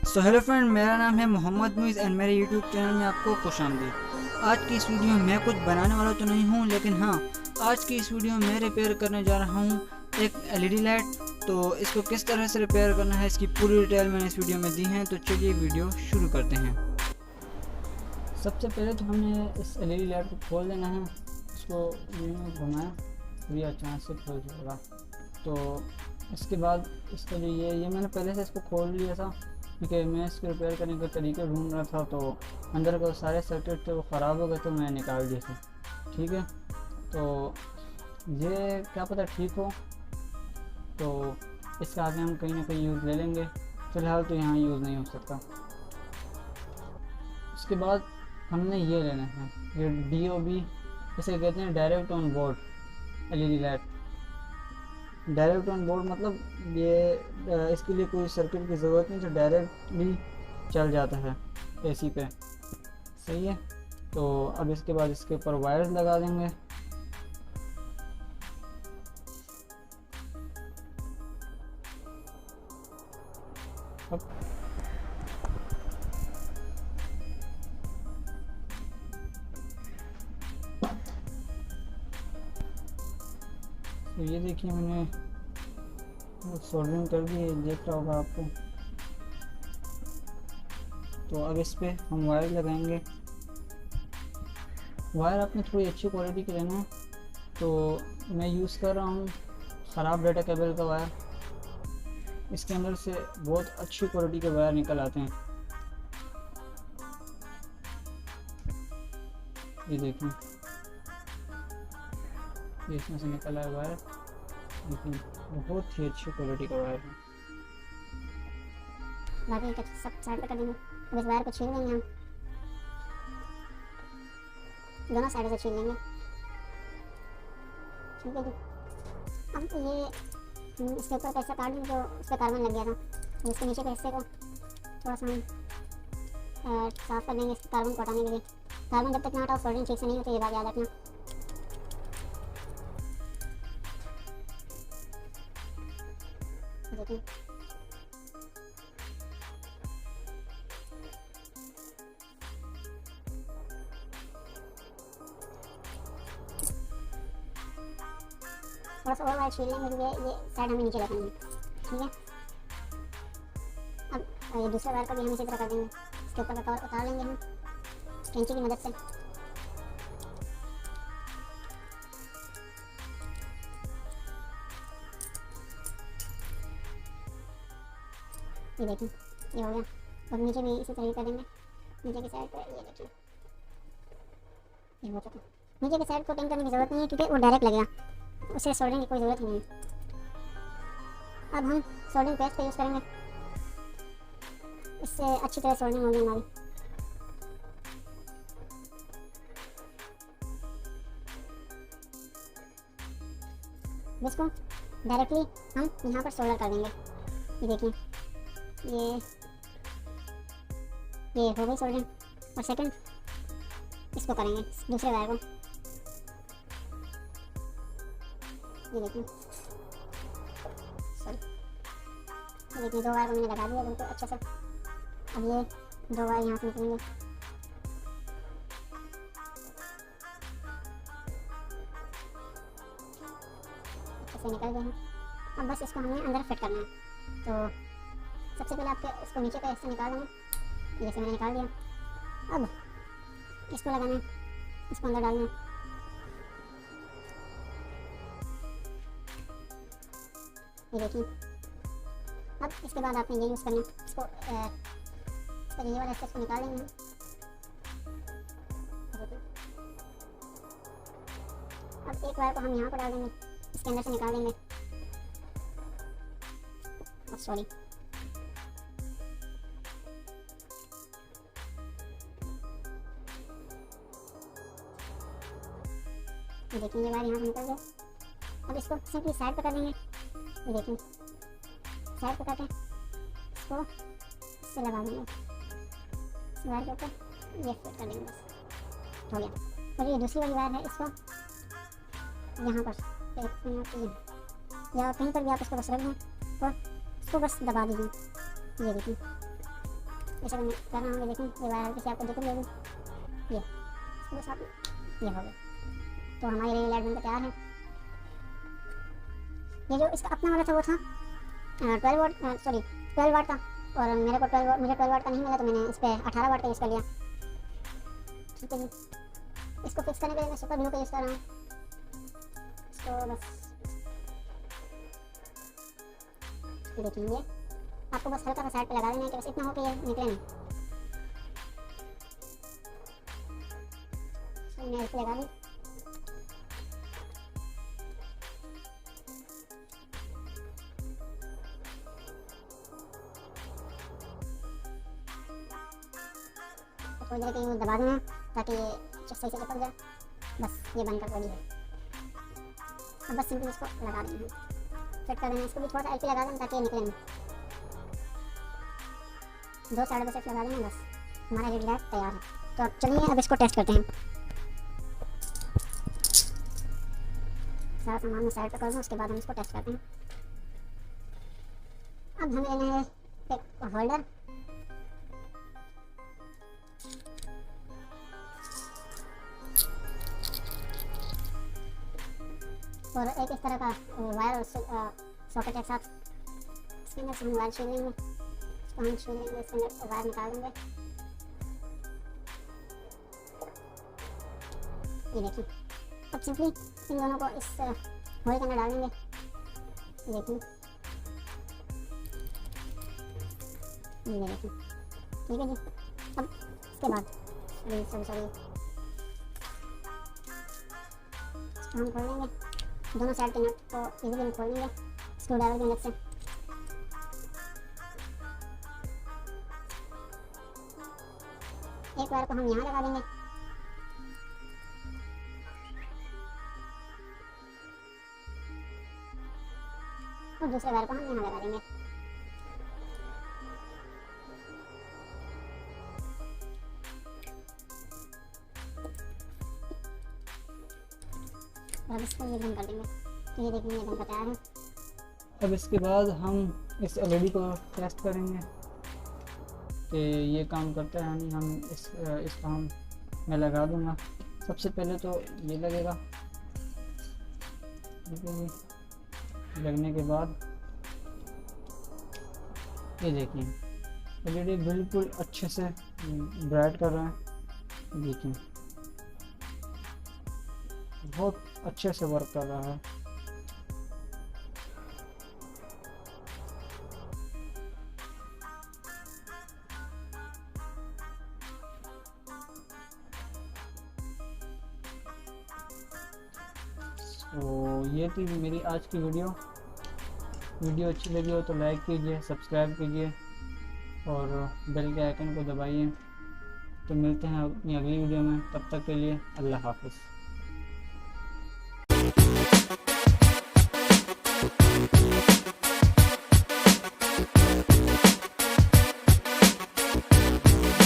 So hello friend, मेरा नाम है मोहम्मद मुइज़ एंड मेरे यूट्यूब चैनल में आपको खुशामदीद। आज की इस वीडियो में मैं कुछ बनाने वाला तो नहीं हूँ, लेकिन हाँ, आज की इस वीडियो में मैं रिपेयर करने जा रहा हूँ एक एलईडी लाइट। तो इसको किस तरह से रिपेयर करना है, इसकी पूरी डिटेल मैंने इस वीडियो में दी है। तो चलिए वीडियो शुरू करते हैं। सबसे पहले तो हमें इस एलईडी लाइट को खोल देना है। इसको घुमाएं तो ये अचानक से खुल जाएगा। तो इसके बाद इसका जो ये मैंने पहले से इसको खोल लिया था, क्योंकि मैं इसको रिपेयर करने के तरीके ढूंढ रहा था। तो अंदर का सारे सर्किट थे वो ख़राब हो गए, तो मैं निकाल दिए थे। ठीक है, तो ये क्या पता ठीक हो, तो इसका आगे हम कहीं ना कहीं यूज़ ले लेंगे। फ़िलहाल तो यहाँ यूज़ नहीं हो सकता। उसके बाद हमने ये लेना है, ये DOB, इसे कहते हैं direct on board LED light. Direct on board मतलब ये इसके लिए कोई सर्किट की ज़रूरत नहीं, तो डायरेक्टली चल जाता है AC पे। सही है, तो अब इसके बाद इसके ऊपर वायर्स लगा देंगे। अब तो ये देखिए मैंने सोल्डरिंग कर दी है, देख रहा होगा आपको। तो अब इस पे हम वायर लगाएंगे। वायर आपने थोड़ी अच्छी क्वालिटी की लेना है। तो मैं यूज़ कर रहा हूँ ख़राब डाटा केबल का वायर। इसके अंदर से बहुत अच्छी क्वालिटी के वायर निकल आते हैं। ये देखिए, ये इसमें से निकल आया वायर, लेकिन बहुत ही अच्छी क्वालिटी का वायर है। बाकी सब साइड पे कर देंगे। अब इस वायर को छील लेंगे, हम दोनों साइड से छील लेंगे। ठीक है जी। अब ये इसके ऊपर कैसा काट देंगे, तो उस पर कार्बन लग गया था। इसके नीचे के हिस्से को थोड़ा सा हम साफ कर देंगे, इसके कार्बन को हटाने के लिए। कार्बन जब तक ना हटाओ सोल्डरिंग ठीक से नहीं होती, ये बात याद रखना। देखिए थोड़ा सा और वायर छील लेंगे, क्योंकि ये साइड हमें नीचे रखनी है। ठीक है, अब ये दूसरे वायर को भी हम इसी तरह कर देंगे। इसके ऊपर का कवर उतार लेंगे हम कैंची की मदद से। ये देखिए, ये हो गया। और नीचे भी इसी तरह कर देंगे। नीचे की साइड पर ये देखिए, ये हो चुका। नीचे की साइड को टेंग करने की ज़रूरत नहीं है, क्योंकि वो डायरेक्ट लगेगा, उसे सोल्डरिंग की कोई ज़रूरत ही नहीं है। अब हम सोल्डरिंग पेस्ट का यूज़ करेंगे, इससे अच्छी तरह सोल्डरिंग होगी हमारी। इसको डायरेक्टली हम यहाँ पर सोल्डर कर देंगे। ये देखिए, ये हो गई सोल्डरिंग। और सेकंड इसको करेंगे दूसरे वायर को। ये देखिए, सॉरी, ये देखिए, दो वायर को मैंने लगा दिया बिल्कुल अच्छे से। अब ये दो वायर यहाँ से निकलेंगे। अच्छे से निकल गए हैं। अब बस इसको हमने अंदर फिट करना है। तो सबसे पहले आपके इसको नीचे का हिस्सा निकाल देंगे, जैसे मैंने निकाल दिया। अब इसको लगाना है, इसको अंदर डालना है। ये देखिए, अब इसके बाद आपने ये यूज़ करना है। इसको ये वाला हिस्सा इसको निकाल देंगे। अब एक वायर को हम यहाँ पर डाल देंगे, इसके अंदर से निकाल देंगे। सॉरी, देखिए, ये वायर यहाँ से निकल गया। अब इसको सिंपली साइड पर कर देंगे। ये देखिए, साइड पर करके इसको इससे लगा देंगे, इस वायर के ऊपर ये फिट कर देंगे। बस हो गया। और ये दूसरी वाली वायर है, इसको यहाँ पर या कहीं पर भी आप इसको बस रख दें और इसको बस दबा दीजिए। ये देखिए, जैसे मैं कर रहा हूँ, देखें ये वायर हल्की से आपको दिख होगी, ये बस आप ये हो गया। तो हमारी रेडी लाइट बनकर तैयार है। ये जो इसका अपना वाला था वो था 12 वाट का, और मुझे 12 वाट का नहीं मिला, तो मैंने इस पर 18 वाट का यूज़ कर लिया। ठीक है जी, इसको फिक्स करने के लिए मैं सुपर ग्लू का यूज़ कर रहा हूँ। इसको बस देखेंगे, आपको बस हल्का सा साइड पे लगा देना है कि बस इतना हो कि ये निकले नहीं। मैं इसे लगा दी। थोड़ी देर के लिए दबा देना ताकि ये सही से चिपक जाए। बस ये बनकर रेडी है। अब बस सिंपल इसको लगा देना है, फिट कर देना। इसको भी थोड़ा सा एलपी लगा देना ताकि ये निकले नहीं। 2 साइड बस लगा देना, बस हमारा रेडी लाइट तैयार है। तो अब चलिए अब इसको टेस्ट करते हैं। सारा सामान मैं साइड पे कर दूँ, उसके बाद हम इसको टेस्ट करते हैं। अब हमें लेना है एक होल्डर, और एक इस तरह का वायर और सॉकेट एक साथ। इसके अंदर से हम वायर छील लेंगे, इसको हम छील लेंगे, इसके अंदर वायर निकाल देंगे। ये देखिए, अब सिंपली इन दोनों को इस होल के अंदर डाल देंगे। देखिए, ये देखिए, ठीक है जी। अब इसके बाद सॉरी हम खोल लेंगे, दोनों साइड के नट को इजीली खोल लेंगे स्क्रू ड्राइवर की मदद से। एक वायर को हम यहाँ लगा देंगे, और दूसरे वायर को हम यहाँ लगा देंगे। अब इसको ये बंद कर देंगे। तो ये देखिए, ये बनकर तैयार है। अब इसके बाद हम इस एलईडी को टेस्ट करेंगे कि ये काम करता है। हम इसको मैं लगा दूंगा। सबसे पहले तो ये लगेगा, ठीक है जी। लगने के बाद ये देखिए, एलईडी बिल्कुल अच्छे से ब्राइट कर रहा है। देखिए, बहुत अच्छे से वर्क कर रहा है। तो ये थी मेरी आज की वीडियो अच्छी लगी हो तो लाइक कीजिए, सब्सक्राइब कीजिए और बेल के आइकन को दबाइए। तो मिलते हैं अपनी अगली वीडियो में, तब तक के लिए अल्लाह हाफ़िज़।